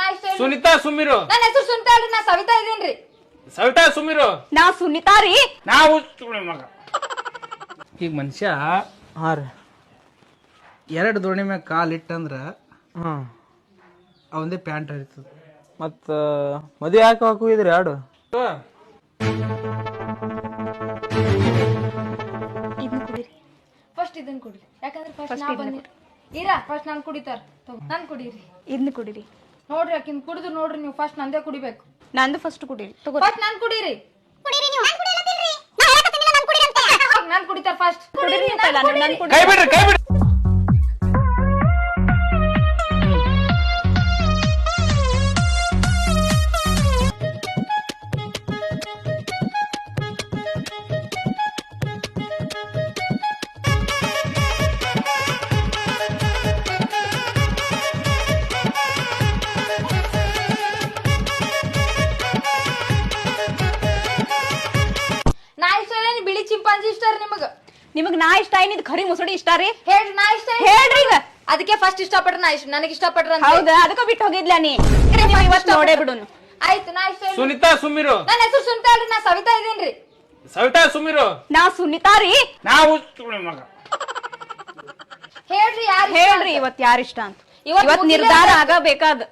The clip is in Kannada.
ನಾ ಇಷ್ಟ ಹೇಳ್ರಿ. ಸುನಿತಾ ಸುಮ್ಮಿರು. ನನ್ನ ಹೆಸರು ಸುನಿತಾ ಅಲ್ರಿ, ನಾ ಸವಿತಾ ಇದೀನ್ರಿ. ಸವಿತಾ ಸುಮ್ಮಿರು. ನಾ ಸುನಿತಾ ರೀ. ನಾವು ಮಗ ಈಗ ಮನುಷ್ಯ ಹಾ ರೀ. 2 ದೋಣಿ ಮ್ಯಾಗ ಕಾಲಿಟ್ಟಂದ್ರ ಹಾ ಅವಂದೇ ಪ್ಯಾಂಟ್ ಹರಿತದ. ಮತ್ತ ಮದ್ವೆ ಯಾಕೆ ಹಾಕಿದ್ರಿ ಎರಡು? ಇದನ್ನ ಕುಡೀರಿ. ಫಸ್ಟ್ ಇದನ್ನ ಕುಡಿರಿ, ಯಾಕಂದ್ರೆ ಫಸ್ಟ್ ನಾ ಬಂದಿ ಇರಾ. ಫಸ್ಟ್ ನಾನು ಕುಡಿತಾರ, ನಾನು ಕುಡೀರಿ. ಇದನ್ನ ಕುಡೀರಿ. ನೋಡ್ರಿ ಆಕಿನ್ ಕುಡಿದ್ರು ನೋಡ್ರಿ ನೀವು. ಫಸ್ಟ್ ನಂದೇ ಕುಡಿಬೇಕು. ನಂದು ಫಸ್ಟ್ ಕುಡೀರಿ. ತಗೋರಿ. ಫಸ್ಟ್ ನಾನು ಕುಡೀರಿ. ನಾನು ಕುಡಿತಾರ ಫಸ್ಟ್. ಕುಡೀರಿ ಅಂತ ಇಲ್ಲ, ನಾನು ಕುಡಿ. ಕೈ ಬಿಡ್ರಿ, ಕೈ ಬಿಡ್ರಿ. ನಾ ಇಷ್ಟ ಬಿಳಿ ಚಿಂಪಾಂಜಿ ಇಷ್ಟ ನಿಮಗ. ನಿಮಗ್ ನಾ ಇಷ್ಟ ಏನಿದ್ ಖರಿ ಮುಸುಡಿ ಇಷ್ಟ ರೀ? ಹೇಳ್ರಿ ನಾ ಇಷ್ಟ. ಹೇಳ್ರಿ ಈಗ. ಅದಕ್ಕೆ ಫಸ್ಟ್ ಇಷ್ಟಪಟ್ರ ನಾ ಇಷ್ಟ, ನನಗೆ ಇಷ್ಟಪಟ್ರ ಹೌದಾ? ಅದಕ್ಕ ಬಿಟ್ಟು ಹೋಗಿದ್ಲ ನೀ. ಇವತ್ತು ನೋಡೇ ಬಿಡುನು. ಆಯ್ತು ನಾ ಇಷ್ಟ. ಸುನಿತಾ ಸುಮ್ಮಿರು. ನನ್ನ ಹೆಸರು ಸುನಿತಾ ಅಲ್ರಿ, ನಾ ಸವಿತಾ ಇದೀನ್ರಿ. ಸವಿತಾ ಸುಮ್ಮಿರು. ನಾ ಸುನಿತಾ ರೀ. ನಾವು ಮಗ ಹೇಳ್ರಿ ಯಾರು ಹೇಳ್ರಿ ಇವತ್ ಯಾರ ಇಷ್ಟ ಅಂತ. ಇವತ್ ನಿರ್ಧಾರ ಆಗಬೇಕಾದ.